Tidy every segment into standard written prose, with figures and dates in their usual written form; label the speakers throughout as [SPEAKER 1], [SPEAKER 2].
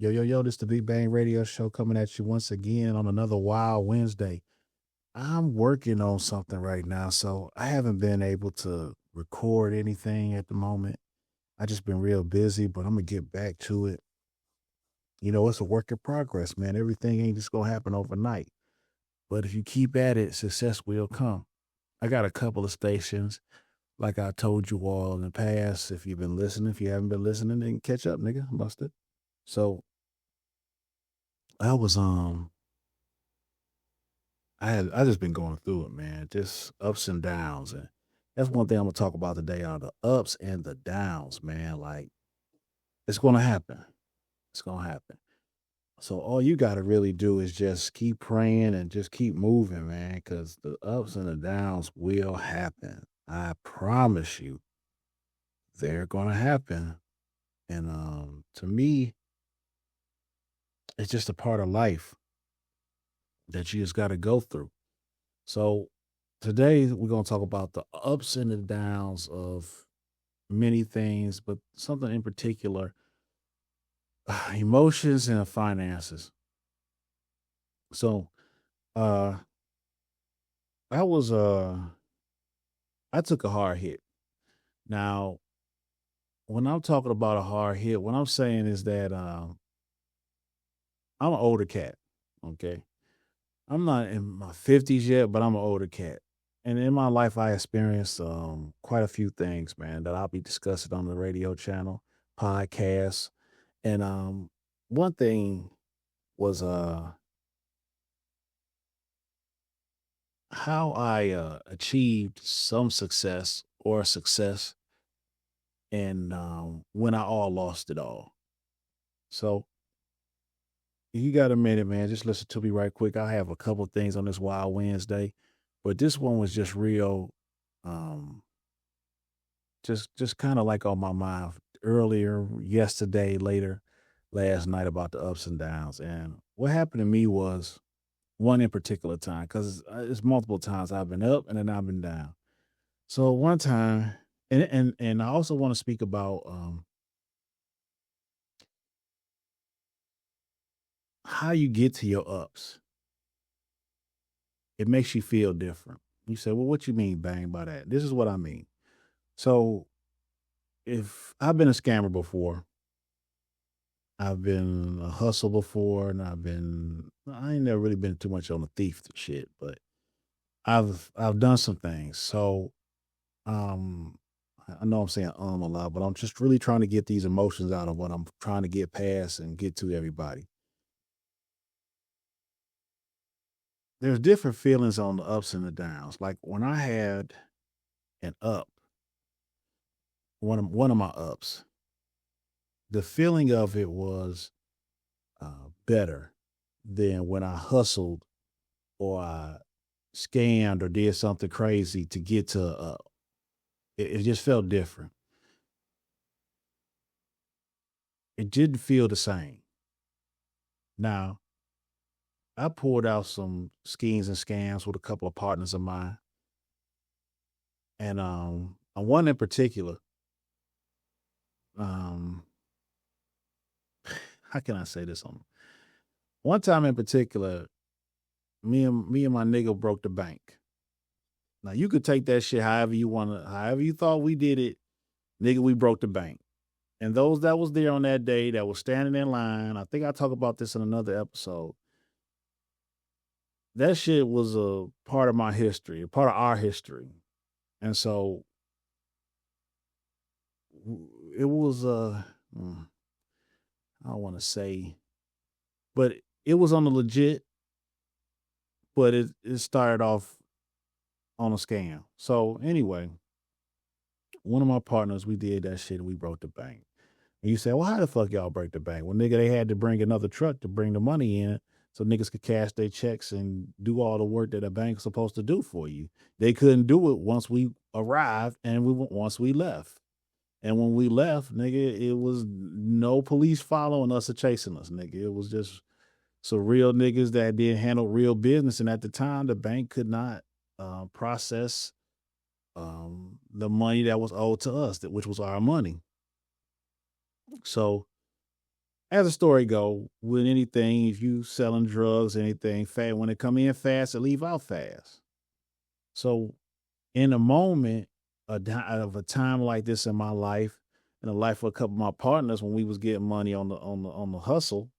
[SPEAKER 1] Yo, yo, yo, this is the Big Bang Radio Show coming at you once again on another Wild Wednesday. I'm working on something right now, so I haven't been able to record anything at the moment. I just been real busy, but I'm gonna get back to it. It's a work in progress, man. Everything ain't just gonna happen overnight. But if you keep at it, success will come. I got a couple of stations, like I told you all in the past. If you've been listening, if you haven't been listening, then catch up, nigga. Busted. So I was I just been going through it, man. Just ups and downs. And that's one thing I'm gonna talk about today are the ups and the downs, man. Like it's gonna happen. It's gonna happen. So all you gotta really do is just keep praying and just keep moving, man, because the ups and the downs will happen. I promise you, they're gonna happen. And to me, it's just a part of life that you just gotta go through. So today we're gonna talk about the ups and the downs of many things, but something in particular, emotions and finances. So, uh, I was, I took a hard hit. Now, when I'm talking about a hard hit, what I'm saying is that, I'm an older cat. Okay. I'm not in my 50s yet, but I'm an older cat. And in my life, I experienced, quite a few things, man, that I'll be discussing on the radio channel, podcasts. And, one thing was, how I achieved some success or success and when I all lost it all. So if you got a minute, man, just listen to me right quick. I have a couple of things on this Wild Wednesday, but this one was just real, um, just kind of like on my mind earlier yesterday, later last night about the ups and downs. And what happened to me was one in particular time because it's multiple times I've been up and then I've been down. So one time, and I also want to speak about how you get to your ups. It makes you feel different. You say, "Well, what you mean, bang, by that?" This is what I mean. So if I've been a scammer before, I've been a hustle before, and I ain't never really been too much on the thief shit, but I've done some things. So um, I know I'm saying a lot, but I'm just really trying to get these emotions out of what I'm trying to get past and get to everybody. There's different feelings on the ups and the downs. Like when I had an up, one of my ups, the feeling of it was better than when I hustled or I scammed or did something crazy to get to a up. It just felt different. It didn't feel the same. Now, I pulled out some schemes and scams with a couple of partners of mine, and on one in particular, um, how can I say this on one time in particular, me and my nigga broke the bank. Now you could take that shit however you wanna, however you thought we did it, nigga. We broke the bank, and those that was there on that day that was standing in line. I think I talk about this in another episode. That shit was a part of my history, a part of our history, and so it was mm, I don't want to say, but it was on the legit, but it started off on a scam. So anyway, one of my partners, we did that shit and we broke the bank. And you say, well, how the fuck y'all break the bank? Well, nigga, they had to bring another truck to bring the money in so niggas could cash their checks and do all the work that a bank's supposed to do for you. They couldn't do it once we arrived and once we left. And when we left, nigga, it was no police following us or chasing us, nigga. It was just some real niggas that did handle real business. And at the time, the bank could not process the money that was owed to us, which was our money. So as the story go, with anything, if you selling drugs, anything, fast when it come in fast, it leave out fast. So in a moment of a time like this in my life, and the life of a couple of my partners, when we was getting money on the hustle,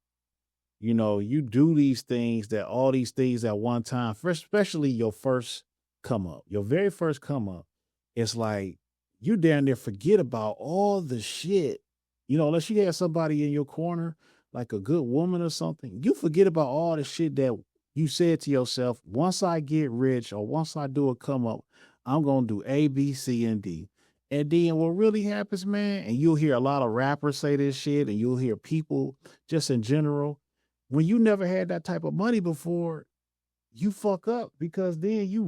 [SPEAKER 1] you do these things that all these things at one time, especially your first come up, your very first come up, it's like you damn near forget about all the shit. Unless you have somebody in your corner, like a good woman or something, you forget about all the shit that you said to yourself, once I get rich or once I do a come up, I'm gonna do A, B, C, and D. And then what really happens, man, and you'll hear a lot of rappers say this shit, and you'll hear people just in general, when you never had that type of money before, you fuck up because then you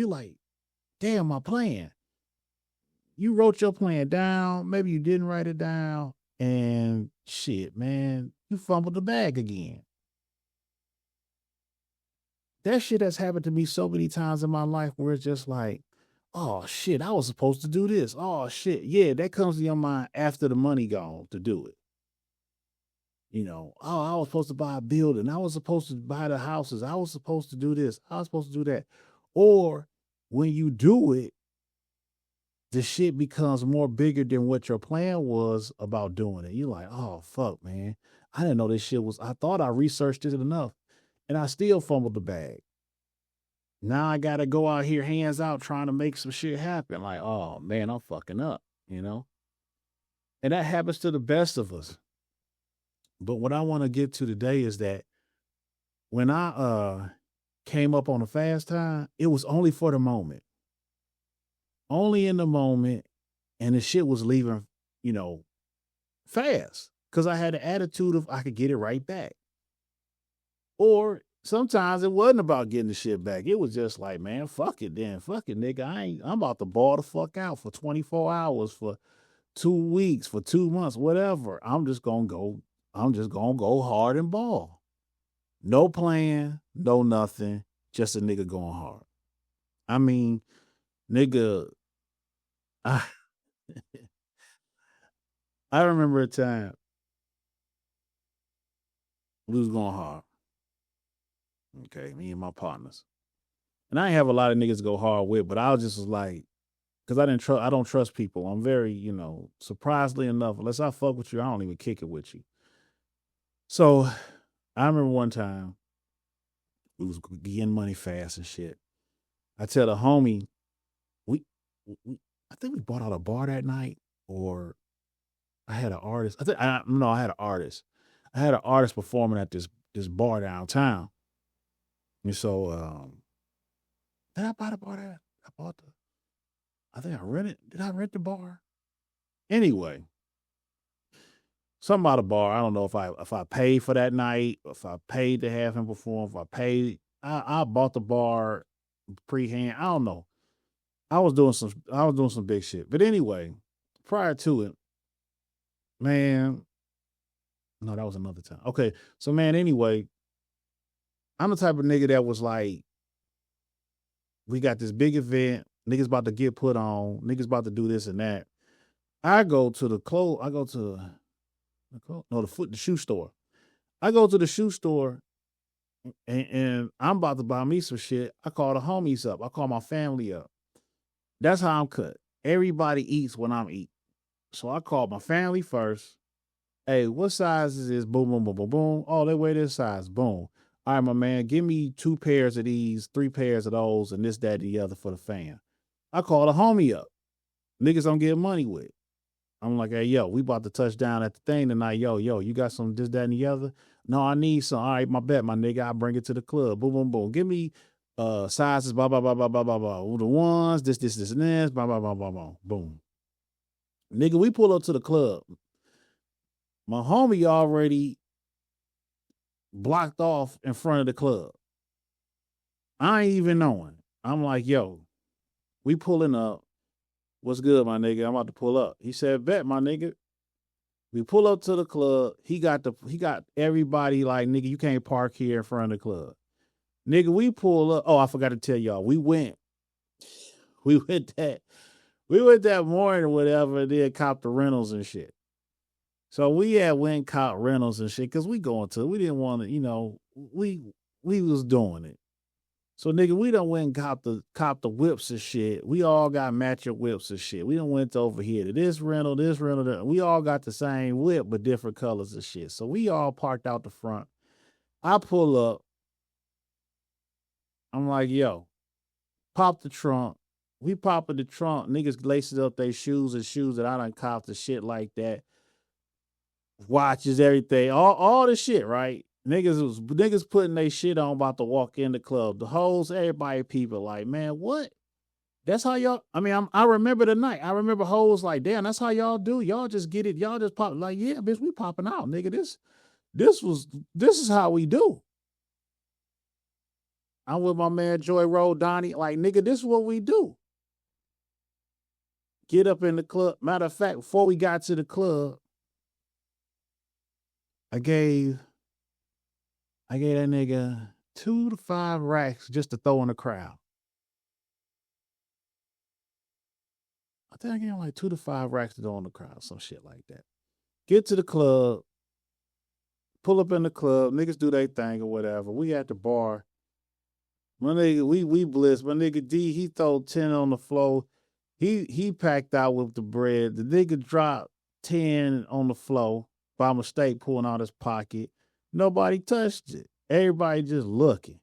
[SPEAKER 1] like, damn, my plan. You wrote your plan down, maybe you didn't write it down, and shit, man, you fumbled the bag again. That shit has happened to me so many times in my life where it's just like, oh shit, I was supposed to do this. Oh shit. Yeah, that comes to your mind after the money gone to do it. Oh, I was supposed to buy a building. I was supposed to buy the houses. I was supposed to do this. I was supposed to do that. Or when you do it, the shit becomes more bigger than what your plan was about doing it. You're like, oh fuck, man. I didn't know this shit I thought I researched it enough. And I still fumbled the bag. Now I gotta go out here hands out trying to make some shit happen. Like, oh man, I'm fucking up, And that happens to the best of us. But what I want to get to today is that when I came up on a fast time, it was only for the moment. Only in the moment, and the shit was leaving, fast. Because I had the attitude of I could get it right back. Or sometimes it wasn't about getting the shit back. It was just like, man, fuck it then. Fuck it, nigga. I'm about to ball the fuck out for 24 hours, for 2 weeks, for 2 months, whatever. I'm just gonna go hard and ball. No plan, no nothing, just a nigga going hard. I mean, nigga, I remember a time we was going hard. Okay, me and my partners. And I ain't have a lot of niggas to go hard with, but I just was like, because I don't trust people. I'm very, surprisingly enough, unless I fuck with you, I don't even kick it with you. So I remember one time we was getting money fast and shit. I tell the homie, we I think we bought out a bar that night, or I had an artist. I had an artist. I had an artist performing at this bar downtown. And so did I buy the bar there? I think I rented. Did I rent the bar? Anyway, something about a bar. I don't know if I paid for that night, if I paid to have him perform, if I paid. I bought the bar pre-hand. I don't know. I was doing some big shit. But anyway, prior to it, man, no, that was another time. Okay, so man, anyway, I'm the type of nigga that was like, we got this big event, niggas about to get put on, niggas about to do this and that. I go to the shoe store. I go to the shoe store and I'm about to buy me some shit. I call the homies up. I call my family up. That's how I'm cut. Everybody eats when I'm eating. So I call my family first. Hey, what size is this? Boom, boom, boom, boom, boom. Oh, they wear this size. Boom. All right, my man, give me 2 pairs of these, 3 pairs of those, and this, that, and the other for the fam. I call the homie up. Niggas don't get money with. I'm like, hey, yo, we about to touch down at the thing tonight. Yo, you got some this, that, and the other? No, I need some. All right, my bet, my nigga. I'll bring it to the club. Boom, boom, boom. Give me sizes, blah, blah, blah, blah, blah, blah, blah. The ones, this, and this, blah, blah, blah, blah, blah. Boom. Nigga, we pull up to the club. My homie already blocked off in front of the club. I ain't even knowing. I'm like, yo, we pulling up. What's good, my nigga? I'm about to pull up. He said, bet, my nigga. We pull up to the club. He got everybody like, nigga, you can't park here in front of the club. Nigga, we pull up. Oh, I forgot to tell y'all. We went that morning or whatever, and then cop the rentals and shit. So we had went caught rentals and shit because we didn't want to, we was doing it. So nigga, we done went and cop the whips and shit. We all got matching whips and shit. We done went over here to this rental, that. We all got the same whip, but different colors and shit. So we all parked out the front. I pull up. I'm like, yo, pop the trunk. We pop in the trunk. Niggas laces up their shoes that I done copped the shit like that. Watches, everything, all the shit, right? Niggas putting their shit on, about to walk in the club. The hoes, everybody, people like, man, what? That's how y'all. I mean, I remember the night. I remember hoes like, damn, that's how y'all do. Y'all just get it. Y'all just pop. Like, yeah, bitch, we popping out, nigga. This is how we do. I'm with my man Joy Road Donnie. Like, nigga, this is what we do. Get up in the club. Matter of fact, before we got to the club, I gave that nigga 2 to 5 racks just to throw in the crowd. I think I gave him like 2 to 5 racks to throw in the crowd, some shit like that. Get to the club, pull up in the club, niggas do their thing or whatever. We at the bar. My nigga, we bliss. My nigga D, he throw 10 on the floor. He packed out with the bread. The nigga dropped 10 on the floor by mistake, pulling out his pocket. Nobody touched it. Everybody just looking,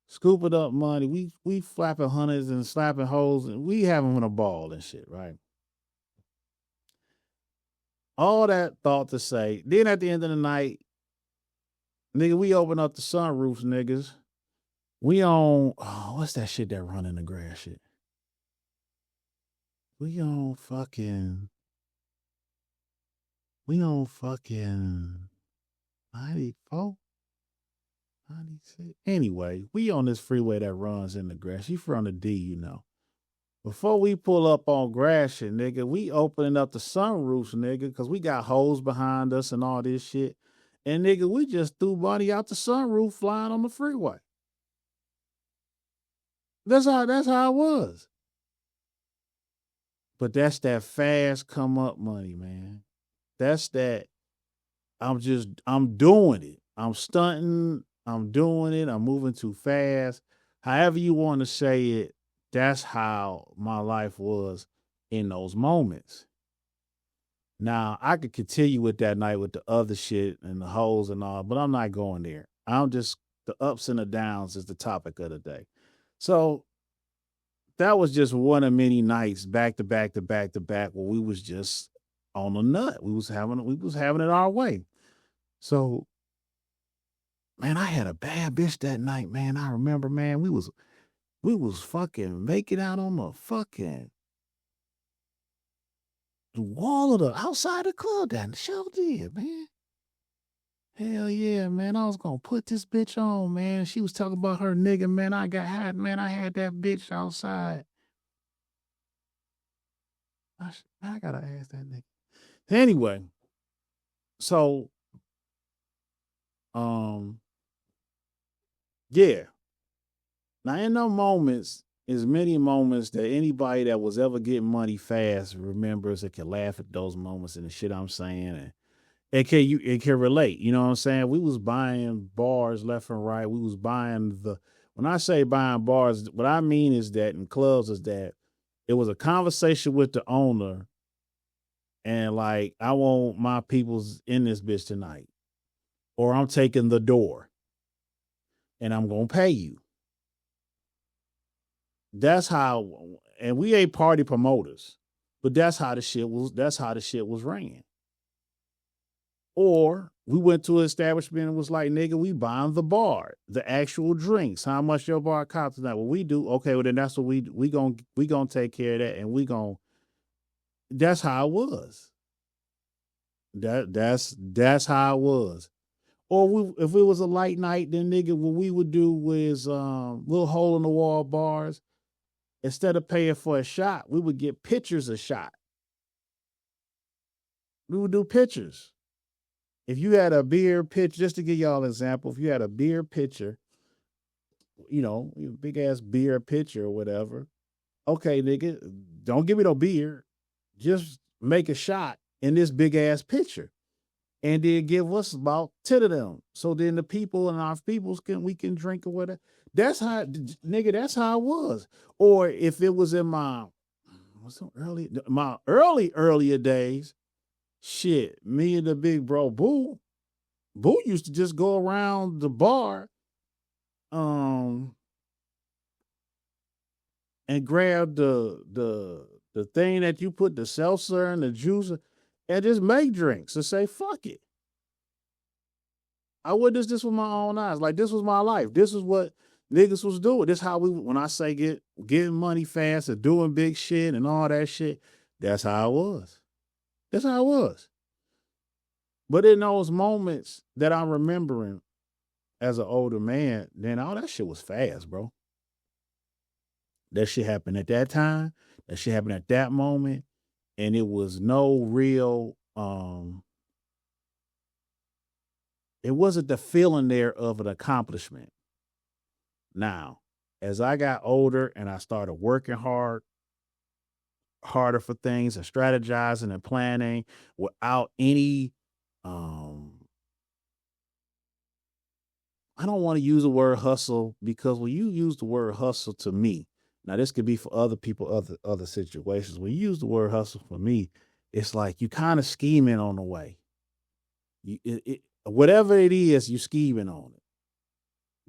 [SPEAKER 1] scooping up money. We flapping hundreds and slapping hoes, and we having a ball and shit, right? All that thought to say. Then at the end of the night, nigga, we open up the sunroofs, niggas. We on, what's that shit that run in the grass shit? We on fucking 94, 96. Anyway, we on this freeway that runs in the grass. You from the D, you know. Before we pull up on Gratiot, nigga, we opening up the sunroofs, nigga, because we got holes behind us and all this shit. And nigga, we just threw money out the sunroof flying on the freeway. That's how it was. But that's that fast come up money, man. That's that. I'm doing it. I'm stunting. I'm doing it. I'm moving too fast. However you want to say it, that's how my life was in those moments. Now, I could continue with that night with the other shit and the hoes and all, but I'm not going there. The ups and the downs is the topic of the day. So that was just one of many nights back to back to back to back where we was just on a nut. We was having it our way. So, man, I had a bad bitch that night, man. I remember, man, we was fucking making out on the fucking wall of the outside the club. That show did, man. Hell yeah, man. I was gonna put this bitch on, man. She was talking about her nigga, man. I had that bitch outside. I gotta ask that nigga. Anyway, so yeah. Now in those moments, as many moments that anybody that was ever getting money fast remembers and can laugh at those moments and the shit I'm saying, and it can relate. You know what I'm saying? We was buying bars left and right. We was buying when I say buying bars, what I mean is that in clubs is that it was a conversation with the owner, and like, I want my peoples in this bitch tonight, or I'm taking the door, and I'm gonna pay you. That's how, and we ain't party promoters, but that's how the shit was ran. Or we went to an establishment and was like, nigga, we buying the bar, the actual drinks. How much your bar costs tonight? Well, we do. Okay, well then that's what we gonna take care of that, and that's how it was. That's how it was. Or if it was a light night, then nigga, what we would do was little hole in the wall bars. Instead of paying for a shot, we would get pitchers a shot. We would do pitchers. If you had a beer pitcher, just to give y'all an example, if you had a beer pitcher, big ass beer pitcher or whatever, okay, nigga, don't give me no beer. Just make a shot in this big ass pitcher. and then give us about 10 of them. So then the people and our peoples we can drink or whatever. That's how, nigga, that's how it was. Or if it was in my earlier days, shit, me and the big bro Boo used to just go around the bar, and grab the thing that you put the seltzer and the juice and just make drinks and say fuck it. I witnessed this with my own eyes. Like, this was my life. This is what niggas was doing. This how when I say getting money fast and doing big shit and all that shit, that's how it was. That's how it was. But in those moments that I'm remembering as an older man, then all that shit was fast, bro. That shit happened at that time. That shit happened at that moment. And it was no real, it wasn't the feeling there of an accomplishment. Now, as I got older and I started working harder for things and strategizing and planning without any, I don't want to use the word hustle, because when you use the word hustle to me, now this could be for other people, other situations. When you use the word hustle for me, it's like you kind of scheming on the way. Whatever it is, you scheming on it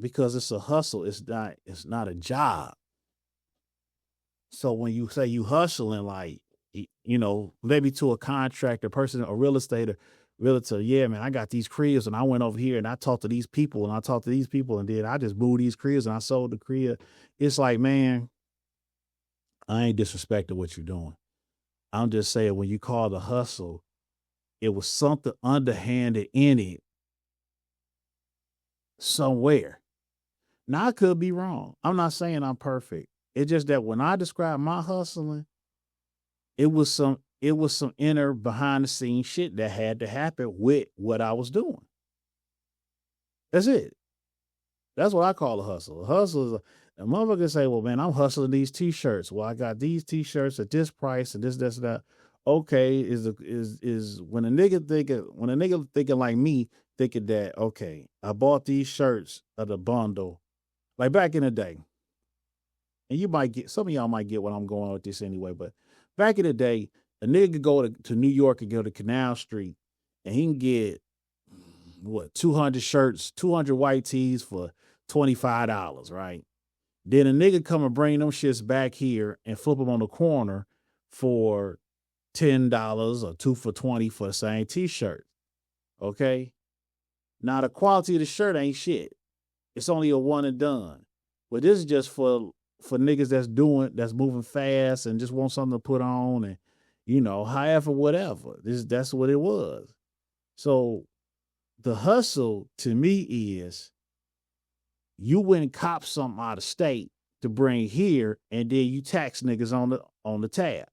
[SPEAKER 1] because it's a hustle. It's not a job. So when you say you hustling, like, maybe to a contractor, person, a real estate realtor, yeah, man, I got these cribs and I went over here and I talked to these people and I talked to these people and then I just moved these cribs and I sold the crib. It's like, man, I ain't disrespecting what you're doing. I'm just saying, when you call the hustle, it was something underhanded in it somewhere. Now I could be wrong. I'm not saying I'm perfect. It's just that when I describe my hustling, it was some inner behind the scenes shit that had to happen with what I was doing. That's it. That's what I call a hustle. A hustle is a motherfucker say, well, man, I'm hustling these t-shirts. Well, I got these t-shirts at this price and this, that. Okay, is when a nigga thinking like me, thinking that, okay, I bought these shirts of the bundle, like back in the day. And you might get, some of y'all might get what I'm going with this anyway, but back in the day, a nigga could go to New York and go to Canal Street and he can get 200 shirts, 200 white tees for $25, right? Then a nigga come and bring them shits back here and flip them on the corner for $10 or 2 for $20 for the same t-shirt. Okay? Now the quality of the shirt ain't shit. It's only a one and done. But this is just for niggas that's moving fast and just want something to put on and, however, whatever. That's what it was. So the hustle to me is you went and cop something out of state to bring here, and then you tax niggas on the tab.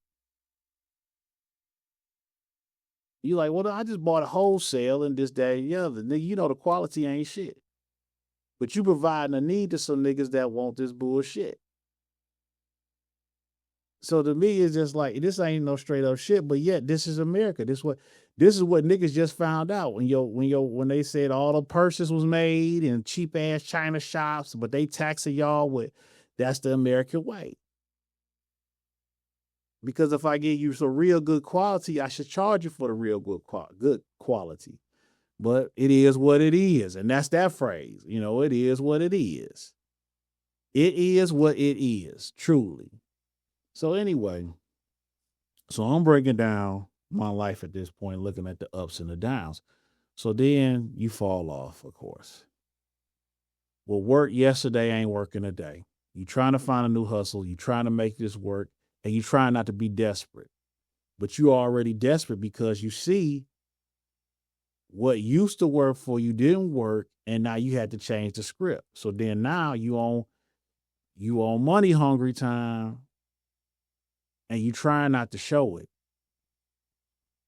[SPEAKER 1] You like, well, I just bought a wholesale and this, that, and the other. Nigga, the quality ain't shit. But you providing a need to some niggas that want this bullshit. So to me, it's just like, this ain't no straight up shit, but yet this is America. This is what niggas just found out when they said all the purses was made in cheap ass China shops, but they taxing y'all with, that's the American way. Because if I give you some real good quality, I should charge you for the real good quality. But it is what it is. And that's that phrase. It is what it is. It is what it is, truly. So anyway, I'm breaking down my life at this point, looking at the ups and the downs. So then you fall off, of course. Well, work yesterday ain't working today. You trying to find a new hustle. You trying to make this work, and you trying not to be desperate. But you already desperate because you see what used to work for you didn't work, and now you had to change the script. So then now you on money hungry time, and you trying not to show it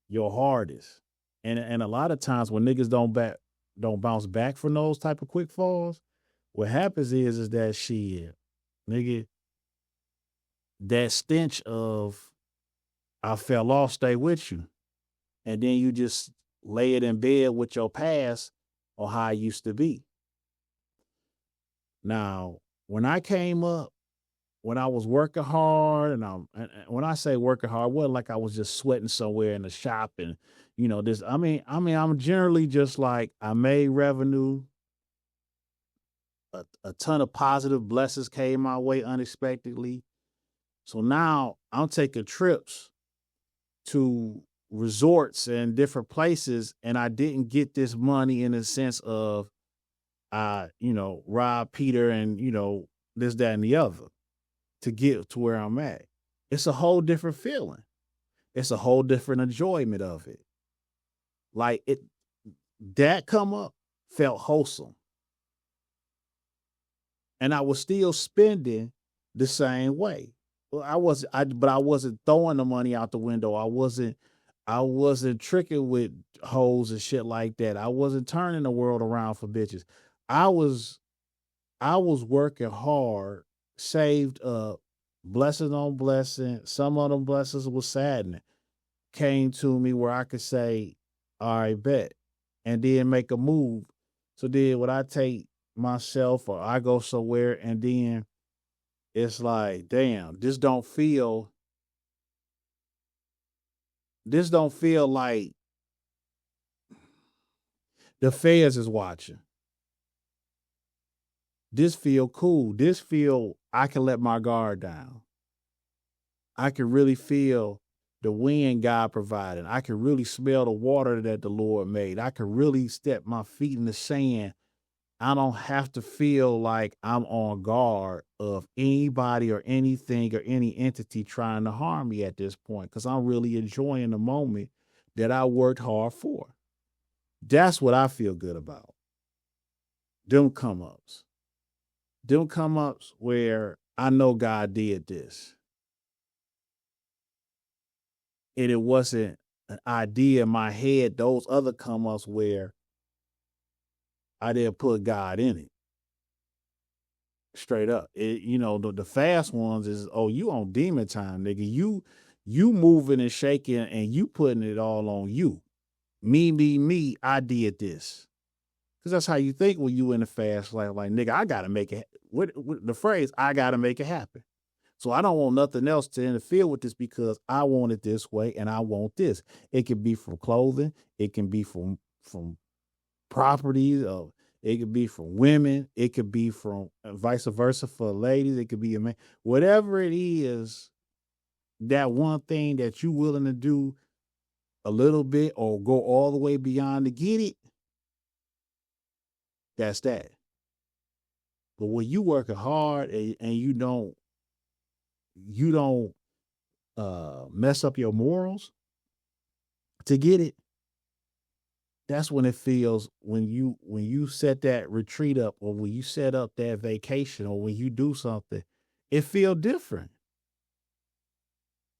[SPEAKER 1] your hardest. And a lot of times when niggas don't bounce back from those type of quick falls, what happens is that shit, nigga, that stench of I fell off stay with you. And then you just lay it in bed with your past or how I used to be. Now, when I came up, when I was working hard, and when I say working hard, it wasn't like I was just sweating somewhere in the shop and this. I'm generally just like I made revenue. A ton of positive blessings came my way unexpectedly. So now I'm taking trips to resorts and different places, and I didn't get this money in the sense of rob Peter and this, that, and the other to get to where I'm at. It's a whole different feeling. It's a whole different enjoyment of it. Like that come up felt wholesome. And I was still spending the same way. Well, but I wasn't throwing the money out the window. I wasn't tricking with hoes and shit like that. I wasn't turning the world around for bitches. I was I was working hard, saved up, blessing on blessing. Some of them blessings was saddening. Came to me where I could say, all right, bet, and then make a move. So then when I take myself or I go somewhere and then it's like, damn, this don't feel like the feds is watching. This feel cool. This feel I can let my guard down. I can really feel the wind God provided. I can really smell the water that the Lord made. I can really step my feet in the sand. I don't have to feel like I'm on guard of anybody or anything or any entity trying to harm me at this point because I'm really enjoying the moment that I worked hard for. That's what I feel good about. Them come ups. Them come ups where I know God did this. And it wasn't an idea in my head. Those other come ups where I didn't put God in it. Straight up. The fast ones is, oh, you on demon time, nigga. You moving and shaking and you putting it all on you. Me, I did this. Because that's how you think when you in the fast life. Like, nigga, I gotta make it. With the phrase, I gotta make it happen. So I don't want nothing else to interfere with this because I want it this way and I want this. It can be from clothing. It can be from properties. It could be from women. It could be from vice versa for ladies. It could be a man. Whatever it is, that one thing that you willing to do a little bit or go all the way beyond to get it, that's that. But when you working hard and you don't mess up your morals to get it, that's when it feels when you set that retreat up or when you set up that vacation or when you do something, it feel different.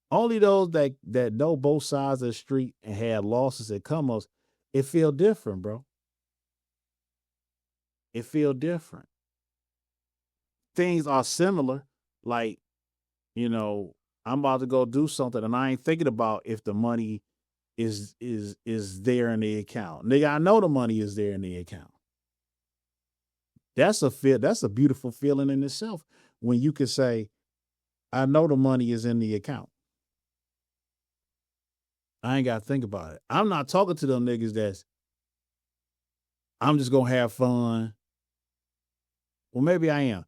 [SPEAKER 1] Only those that know both sides of the street and had losses and come ups, it feel different, bro. It feel different. Things are similar, like, I'm about to go do something and I ain't thinking about if the money is there in the account. Nigga, I know the money is there in the account. That's a beautiful feeling in itself when you can say, I know the money is in the account. I ain't got to think about it. I'm not talking to them niggas that's I'm just gonna have fun. Well, maybe I am.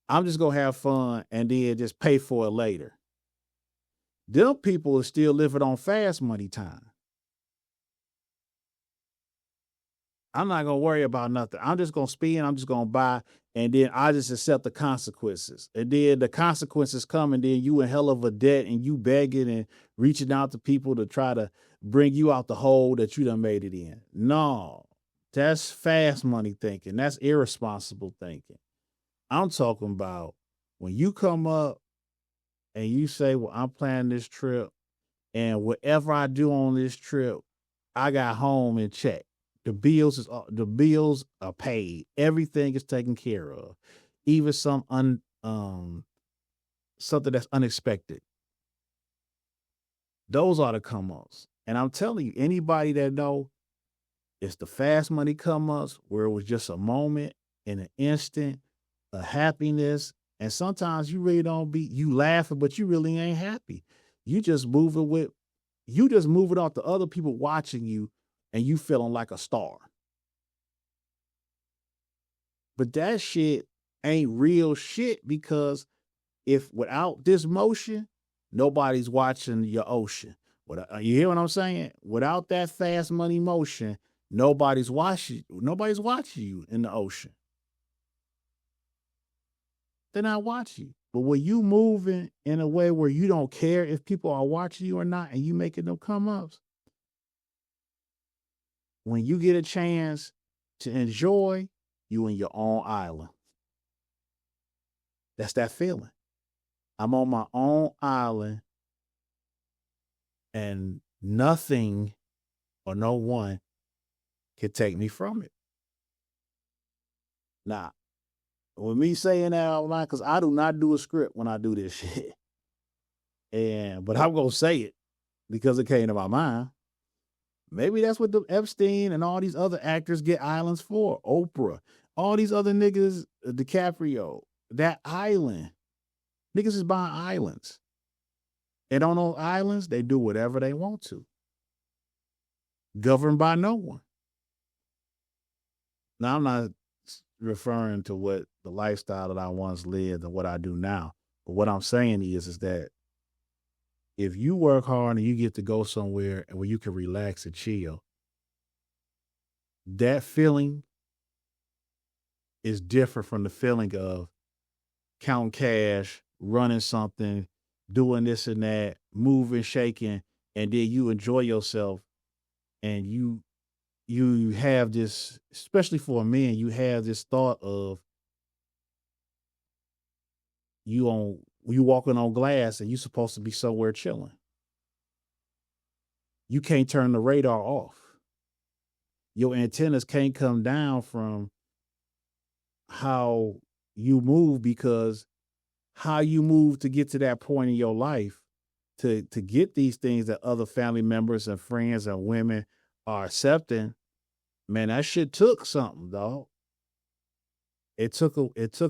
[SPEAKER 1] I'm just gonna have fun and then just pay for it later. Them people are still living on fast money time. I'm not gonna worry about nothing. I'm just gonna spend. I'm just gonna buy, and then I just accept the consequences. And then the consequences come, and then you in hell of a debt, and you begging and reaching out to people to try to bring you out the hole that you done made it in. No, that's fast money thinking. That's irresponsible thinking. I'm talking about when you come up and you say, "Well, I'm planning this trip, and whatever I do on this trip, I got home in check." The bills are paid. Everything is taken care of. Even something that's unexpected. Those are the come ups. And I'm telling you, anybody that know, It's the fast money come ups where it was just a moment in an instant, a happiness. And sometimes you really don't be you laughing, but you really ain't happy. You just moving with you just moving off the other people watching you and you feeling like a star. But that shit ain't real shit because if without this motion, nobody's watching your ocean. You hear what I'm saying? Without that fast money motion, nobody's watching you in the ocean. They're not watching you. But when you moving in a way where you don't care if people are watching you or not, and you making them come ups, when you get a chance to enjoy, you in your own island. That's that feeling. I'm on my own island and nothing or no one can take me from it. Now, with me saying that out loud, because I do not do a script when I do this shit. But I'm gonna say it because it came to my mind. Maybe that's what the Epstein and all these other actors get islands for. Oprah, all these other niggas, DiCaprio, that island. Niggas is buying islands. And on those islands, they do whatever they want to. Governed by no one. Now, I'm not referring to what the lifestyle that I once lived and what I do now. But what I'm saying is that if you work hard and you get to go somewhere and where you can relax and chill, that feeling is different from the feeling of counting cash, running something, doing this and that, moving, shaking, and then you enjoy yourself and you have this, especially for a man, you have this thought of you walking on glass and you supposed to be somewhere chilling. You can't turn the radar off. Your antennas can't come down from how you move, because how you move to get to that point in your life to get these things that other family members and friends and women are accepting, man, that shit took something, dog. It took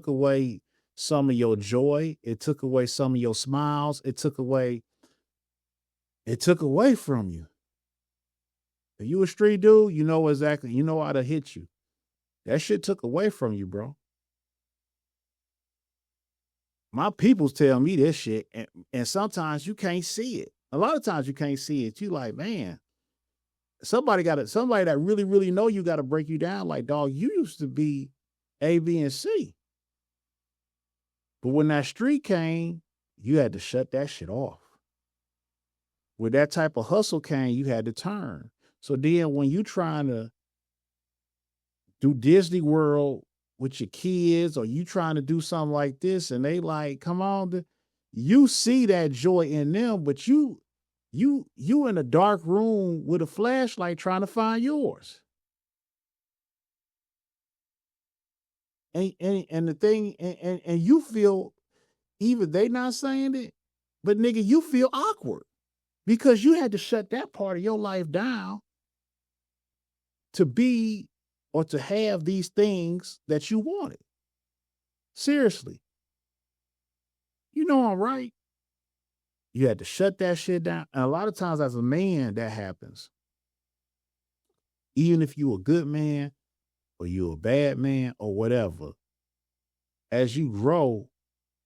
[SPEAKER 1] away some of your joy. It took away some of your smiles. It took away from you. If you a street dude, you know how to hit you. That shit took away from you, bro. My peoples tell me this shit, and sometimes you can't see it. A lot of times you can't see it. You like, man, somebody that really, really know you got to break you down. Like, dog, you used to be A, B, and C. But when that street came, you had to shut that shit off. When that type of hustle came, you had to turn. So then when you trying to do Disney World with your kids, or you trying to do something like this, and they like, come on, you see that joy in them, but you in a dark room with a flashlight trying to find yours. And the thing, and you feel, even they not saying it, but nigga, you feel awkward because you had to shut that part of your life down to be or to have these things that you wanted. Seriously. You know I'm right. You had to shut that shit down. And a lot of times as a man, that happens. Even if you a good man or you a bad man or whatever, as you grow,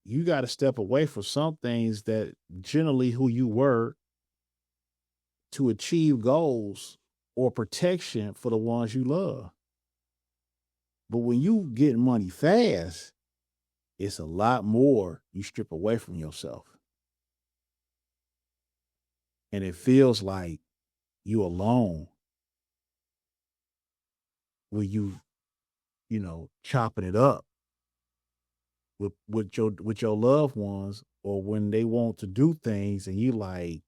[SPEAKER 1] you got to step away from some things that generally who you were to achieve goals or protection for the ones you love. But when you get money fast, it's a lot more you strip away from yourself. And it feels like you alone when chopping it up with your loved ones, or when they want to do things and you like,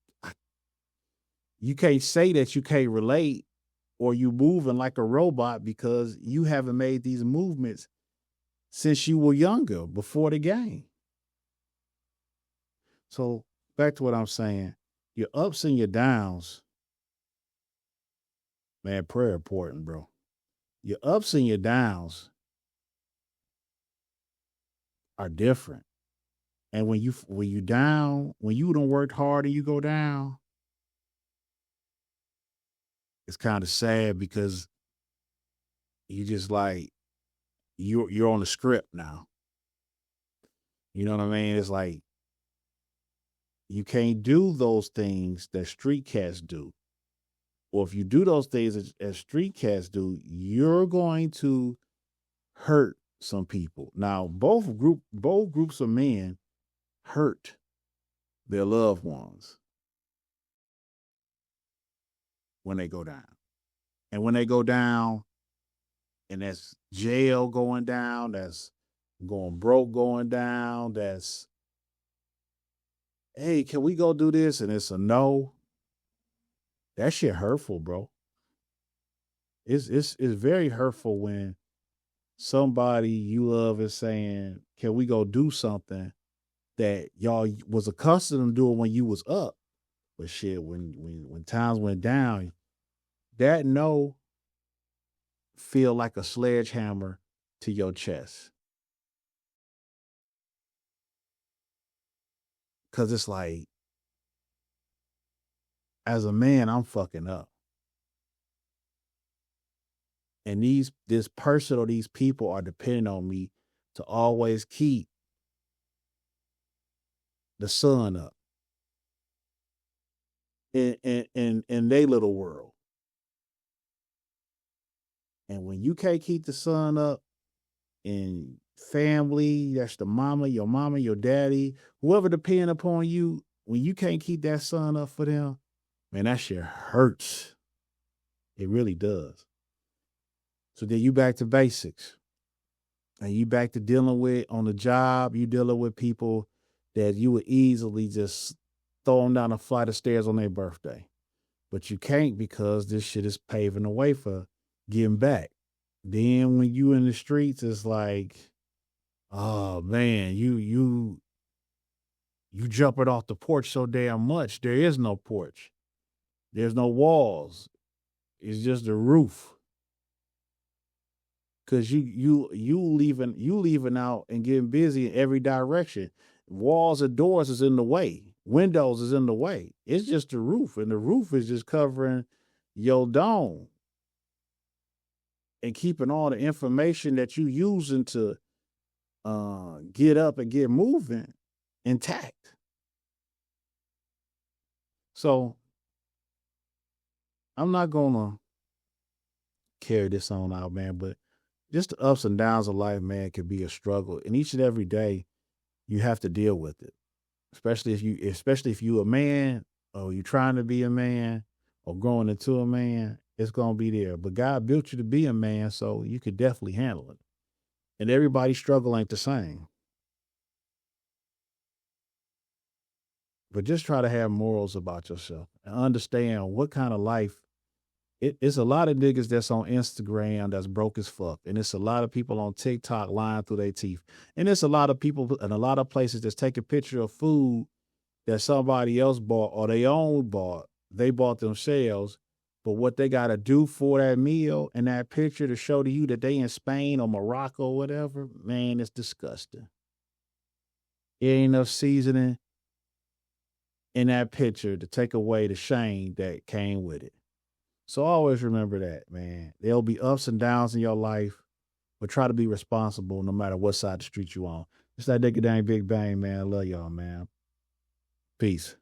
[SPEAKER 1] you can't say that you can't relate or you moving like a robot because you haven't made these movements since you were younger, before the game. So back to what I'm saying, your ups and your downs Man, prayer important, bro. Your ups and your downs are different. And when you down, when you don't work hard and you go down, it's kind of sad because you just like you're on the script now. You know what I mean? It's like you can't do those things that street cats do. Or if you do those things as street cats do, you're going to hurt some people. Now, both groups of men hurt their loved ones when they go down. And when they go down, and that's jail going down, that's going broke going down, that's, hey, can we go do this? And it's a no. That shit hurtful, bro. It's very hurtful when somebody you love is saying, can we go do something that y'all was accustomed to doing when you was up? But shit, when times went down, that no feel like a sledgehammer to your chest. Cause it's like, as a man, I'm fucking up. And this person or these people are depending on me to always keep the sun up in their little world. And when you can't keep the sun up in family, that's the mama, your daddy, whoever depend upon you, when you can't keep that sun up for them, man, that shit hurts. It really does. So then you back to basics. And you back to dealing with on the job, you dealing with people that you would easily just throw them down a flight of stairs on their birthday. But you can't because this shit is paving the way for getting back. Then when you in the streets, it's like, oh man, you jumping off the porch so damn much. There is no porch. There's no walls. It's just a roof. Cause you leaving out and getting busy in every direction. Walls and doors is in the way. Windows is in the way. It's just the roof, and the roof is just covering your dome and keeping all the information that you using to get up and get moving intact. So I'm not gonna carry this on out, man, but just the ups and downs of life, man, can be a struggle. And each and every day you have to deal with it. Especially if you a man or you trying to be a man or growing into a man, it's gonna be there. But God built you to be a man, so you could definitely handle it. And everybody's struggle ain't the same. But just try to have morals about yourself and understand what kind of life. It's a lot of niggas that's on Instagram that's broke as fuck. And it's a lot of people on TikTok lying through their teeth. And it's a lot of people in a lot of places that's taking a picture of food that somebody else bought or they own bought. They bought themselves. But what they got to do for that meal and that picture to show to you that they in Spain or Morocco or whatever, man, it's disgusting. It ain't enough seasoning in that picture to take away the shame that came with it. So always remember that, man. There'll be ups and downs in your life, but try to be responsible no matter what side of the street you on. It's that nigga dang Big Bang, man. I love y'all, man. Peace.